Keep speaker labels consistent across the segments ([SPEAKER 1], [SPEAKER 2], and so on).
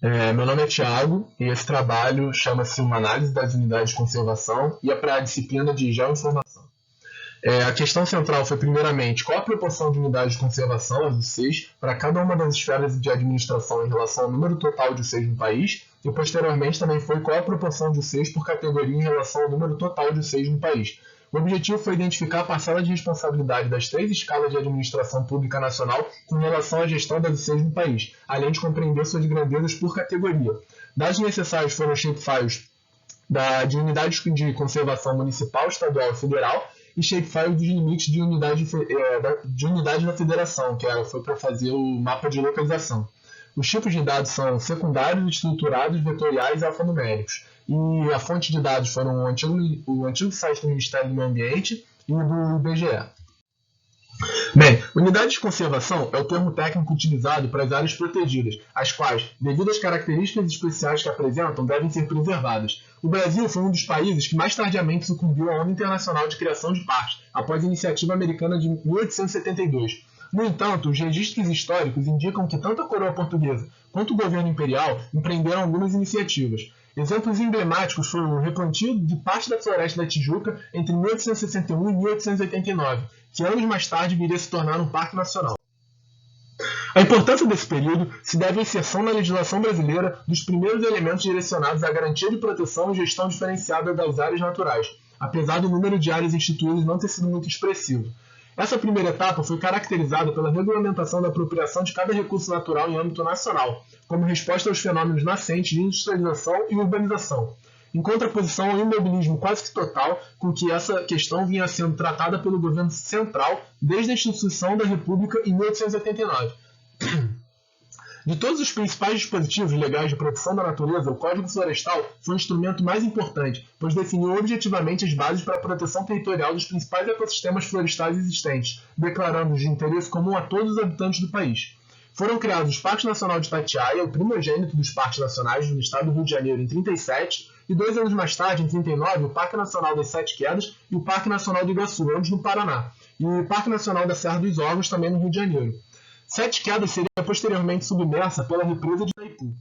[SPEAKER 1] Meu nome é Thiago e esse trabalho chama-se Uma Análise das Unidades de Conservação e é para a disciplina de Geoinformação. A questão central foi, primeiramente, qual a proporção de unidades de conservação, as UCs, para cada uma das esferas de administração em relação ao número total de UCs no país, e, posteriormente, também foi qual a proporção de UCs por categoria em relação ao número total de UCs no país. O objetivo foi identificar a parcela de responsabilidade das 3 escalas de administração pública nacional com relação à gestão das UCs no país, além de compreender suas grandezas por categoria. Dados necessários foram os shapefiles de unidades de conservação municipal, estadual e federal, e shapefile dos limites de unidade da federação, que foi para fazer o mapa de localização. Os tipos de dados são secundários, estruturados, vetoriais e alfanuméricos. E a fonte de dados foram o antigo site do Ministério do Meio Ambiente e o do IBGE. Bem, unidade de conservação é o termo técnico utilizado para as áreas protegidas, as quais, devido às características especiais que apresentam, devem ser preservadas. O Brasil foi um dos países que mais tardiamente sucumbiu à onda internacional de criação de parques, após a iniciativa americana de 1872. No entanto, os registros históricos indicam que tanto a coroa portuguesa quanto o governo imperial empreenderam algumas iniciativas. Exemplos emblemáticos foram o replantio de parte da floresta da Tijuca entre 1861 e 1889, que anos mais tarde viria a se tornar um parque nacional. A importância desse período se deve à inserção na legislação brasileira dos primeiros elementos direcionados à garantia de proteção e gestão diferenciada das áreas naturais, apesar do número de áreas instituídas não ter sido muito expressivo. Essa primeira etapa foi caracterizada pela regulamentação da apropriação de cada recurso natural em âmbito nacional, como resposta aos fenômenos nascentes de industrialização e urbanização, em contraposição ao imobilismo quase que total com que essa questão vinha sendo tratada pelo governo central desde a instituição da República em 1889. De todos os principais dispositivos legais de proteção da natureza, o Código Florestal foi o instrumento mais importante, pois definiu objetivamente as bases para a proteção territorial dos principais ecossistemas florestais existentes, declarando-os de interesse comum a todos os habitantes do país. Foram criados o Parque Nacional de Itatiaia, o primogênito dos parques nacionais no estado do Rio de Janeiro, em 1937, e 2 anos mais tarde, em 1939, o Parque Nacional das Sete Quedas e o Parque Nacional do Iguaçu, ambos no Paraná, e o Parque Nacional da Serra dos Órgãos, também no Rio de Janeiro. Sete Quedas seria posteriormente submersa pela represa de Itaipu.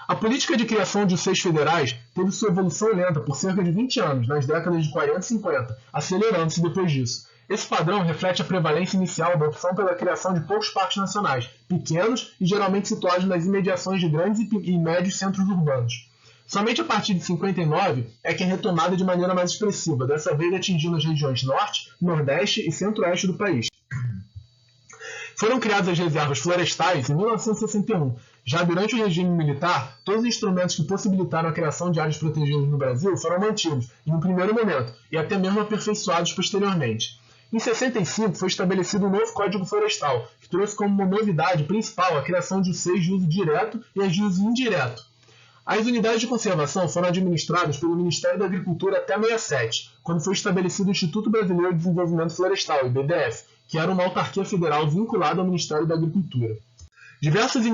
[SPEAKER 1] A política de criação de UCs federais teve sua evolução lenta por cerca de 20 anos, nas décadas de 40 e 50, acelerando-se depois disso. Esse padrão reflete a prevalência inicial da opção pela criação de poucos parques nacionais, pequenos e geralmente situados nas imediações de grandes e médios centros urbanos. Somente a partir de 59 é que é retomada de maneira mais expressiva, dessa vez atingindo as regiões norte, nordeste e centro-oeste do país. Foram criadas as reservas florestais em 1961. Já durante o regime militar, todos os instrumentos que possibilitaram a criação de áreas protegidas no Brasil foram mantidos, em um primeiro momento, e até mesmo aperfeiçoados posteriormente. Em 65, foi estabelecido um novo Código Florestal, que trouxe como uma novidade principal a criação de UCs de uso direto e as de uso indireto. As unidades de conservação foram administradas pelo Ministério da Agricultura até 1967, quando foi estabelecido o Instituto Brasileiro de Desenvolvimento Florestal, IBDF, que era uma autarquia federal vinculada ao Ministério da Agricultura. Diversas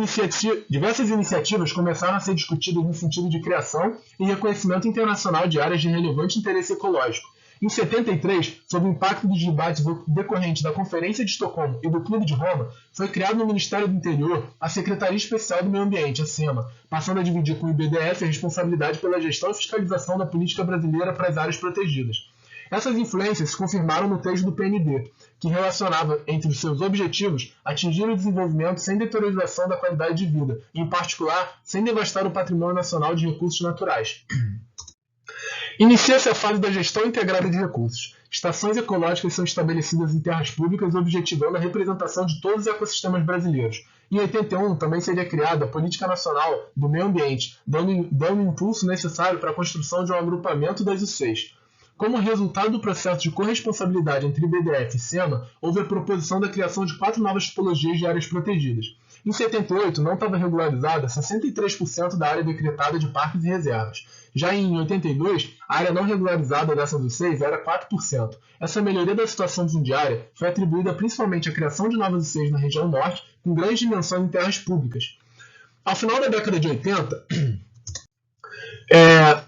[SPEAKER 1] iniciativas começaram a ser discutidas no sentido de criação e reconhecimento internacional de áreas de relevante interesse ecológico. Em 73, sob o impacto dos debates decorrentes da Conferência de Estocolmo e do Clube de Roma, foi criado no Ministério do Interior a Secretaria Especial do Meio Ambiente, a SEMA, passando a dividir com o IBDF a responsabilidade pela gestão e fiscalização da política brasileira para as áreas protegidas. Essas influências se confirmaram no texto do PND, que relacionava entre os seus objetivos atingir o desenvolvimento sem deterioração da qualidade de vida, e, em particular, sem devastar o patrimônio nacional de recursos naturais. Inicia-se a fase da gestão integrada de recursos. Estações ecológicas são estabelecidas em terras públicas, objetivando a representação de todos os ecossistemas brasileiros. Em 81, também seria criada a Política Nacional do Meio Ambiente, dando o impulso necessário para a construção de um agrupamento das UCs. Como resultado do processo de corresponsabilidade entre IBDF e SEMA, houve a proposição da criação de 4 novas tipologias de áreas protegidas. Em 78, não estava regularizada 63% da área decretada de parques e reservas. Já em 82, a área não regularizada dessas UCs era 4%. Essa melhoria da situação fundiária foi atribuída principalmente à criação de novas UCs na região norte, com grandes dimensões em terras públicas. Ao final da década de 80,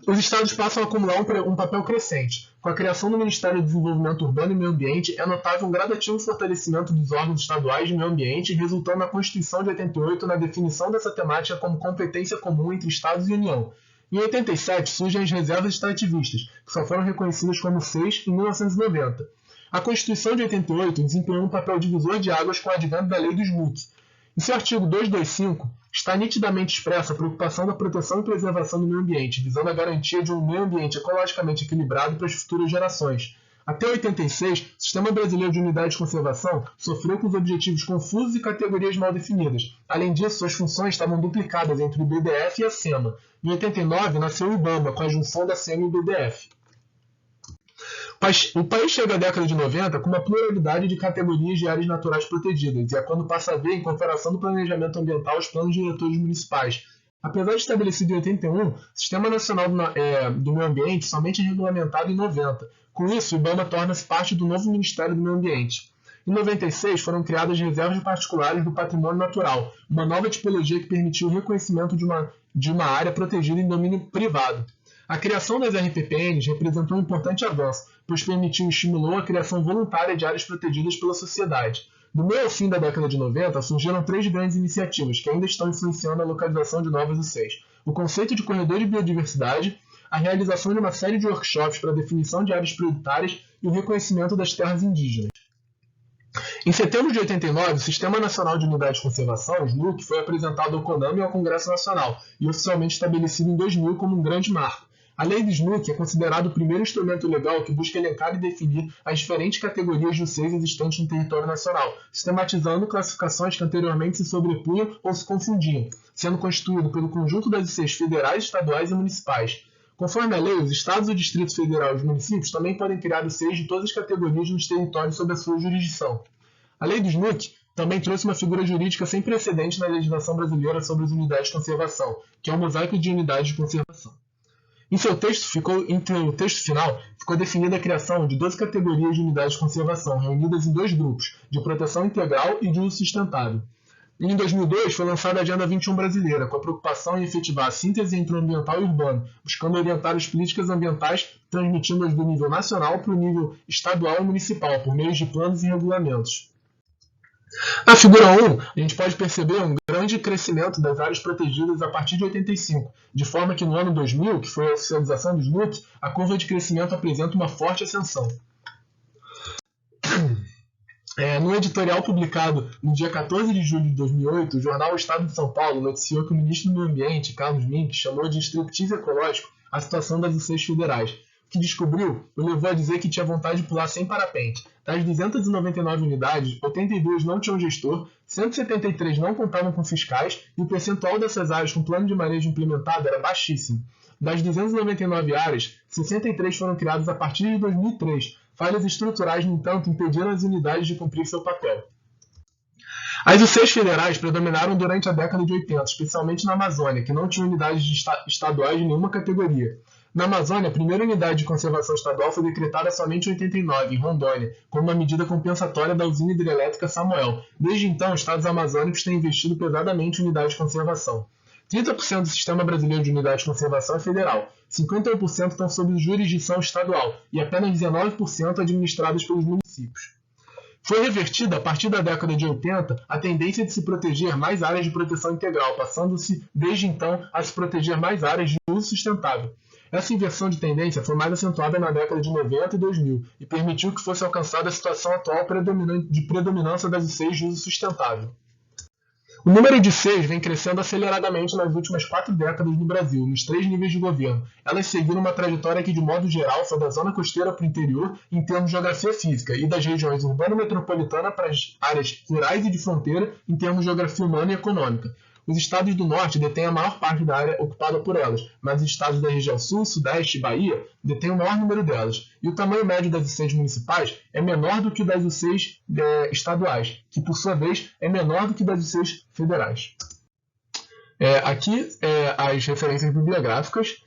[SPEAKER 1] Os estados passam a acumular um papel crescente. Com a criação do Ministério do Desenvolvimento Urbano e Meio Ambiente, é notável um gradativo fortalecimento dos órgãos estaduais de meio ambiente, resultando na Constituição de 88 na definição dessa temática como competência comum entre estados e União. Em 87 surgem as reservas extrativistas, que só foram reconhecidas como 6 em 1990. A Constituição de 88 desempenhou um papel divisor de águas com o advento da Lei do SNUC. Em seu artigo 225, está nitidamente expressa a preocupação da proteção e preservação do meio ambiente, visando a garantia de um meio ambiente ecologicamente equilibrado para as futuras gerações. Até 86, o Sistema Brasileiro de Unidade de Conservação sofreu com os objetivos confusos e categorias mal definidas. Além disso, suas funções estavam duplicadas entre o IBDF e a SEMA. Em 89, nasceu o IBAMA, com a junção da SEMA e o IBDF. O país chega à década de 90 com uma pluralidade de categorias de áreas naturais protegidas, e é quando passa a ver a incorporação do planejamento ambiental aos planos diretores municipais. Apesar de estabelecido em 81, o Sistema Nacional do Meio Ambiente somente é regulamentado em 90. Com isso, o IBAMA torna-se parte do novo Ministério do Meio Ambiente. Em 96, foram criadas reservas particulares do patrimônio natural, uma nova tipologia que permitiu o reconhecimento de uma área protegida em domínio privado. A criação das RPPNs representou um importante avanço, pois permitiu e estimulou a criação voluntária de áreas protegidas pela sociedade. Do meio ao fim da década de 90, surgiram 3 grandes iniciativas que ainda estão influenciando a localização de novas UCs. O conceito de corredor de biodiversidade, a realização de uma série de workshops para a definição de áreas prioritárias e o reconhecimento das terras indígenas. Em setembro de 89, o Sistema Nacional de Unidade de Conservação, o SNUC, foi apresentado ao CONAMA e ao Congresso Nacional e oficialmente estabelecido em 2000 como um grande marco. A Lei do SNUC é considerado o primeiro instrumento legal que busca elencar e definir as diferentes categorias de UCs existentes no território nacional, sistematizando classificações que anteriormente se sobrepunham ou se confundiam, sendo constituído pelo conjunto das UCs federais, estaduais e municipais. Conforme a lei, os estados, o Distrito Federal e os municípios também podem criar UCs de todas as categorias nos territórios sob a sua jurisdição. A Lei do SNUC também trouxe uma figura jurídica sem precedente na legislação brasileira sobre as unidades de conservação, que é o mosaico de unidades de conservação. Em seu texto final, ficou definida a criação de 12 categorias de unidades de conservação, reunidas em 2 grupos, de proteção integral e de uso sustentável. E em 2002 foi lançada a Agenda 21 brasileira, com a preocupação em efetivar a síntese entre o ambiental e o urbano, buscando orientar as políticas ambientais, transmitindo-as do nível nacional para o nível estadual e municipal, por meio de planos e regulamentos. Na figura 1, a gente pode perceber um grande crescimento das áreas protegidas a partir de 85, de forma que no ano 2000, que foi a oficialização do SNUC, a curva de crescimento apresenta uma forte ascensão. No editorial publicado no dia 14 de julho de 2008, o jornal O Estado de São Paulo noticiou que o ministro do Meio Ambiente, Carlos Mink, chamou de striptease ecológico a situação das UCs federais. O que descobriu o levou a dizer que tinha vontade de pular sem parapente. Das 299 unidades, 82 não tinham gestor, 173 não contavam com fiscais e o percentual dessas áreas com plano de manejo implementado era baixíssimo. Das 299 áreas, 63 foram criadas a partir de 2003. Falhas estruturais, no entanto, impediram as unidades de cumprir seu papel. As UCs federais predominaram durante a década de 80, especialmente na Amazônia, que não tinha unidades estaduais de nenhuma categoria. Na Amazônia, a primeira unidade de conservação estadual foi decretada somente em 89, em Rondônia, como uma medida compensatória da usina hidrelétrica Samuel. Desde então, estados amazônicos têm investido pesadamente em unidade de conservação. 30% do Sistema Brasileiro de Unidade de Conservação é federal, 51% estão sob jurisdição estadual e apenas 19% administradas pelos municípios. Foi revertida, a partir da década de 80, a tendência de se proteger mais áreas de proteção integral, passando-se, desde então, a se proteger mais áreas de uso sustentável. Essa inversão de tendência foi mais acentuada na década de 90 e 2000 e permitiu que fosse alcançada a situação atual de predominância das UCs de uso sustentável. O número de UCs vem crescendo aceleradamente nas últimas 4 décadas no Brasil, nos 3 níveis de governo. Elas seguiram uma trajetória que, de modo geral, foi da zona costeira para o interior em termos de geografia física e das regiões urbano-metropolitana para as áreas rurais e de fronteira em termos de geografia humana e econômica. Os estados do norte detêm a maior parte da área ocupada por elas, mas os estados da região sul, sudeste e Bahia detêm o maior número delas. E o tamanho médio das UCs municipais é menor do que o das UCs estaduais, que por sua vez é menor do que das UCs federais. Aqui as referências bibliográficas.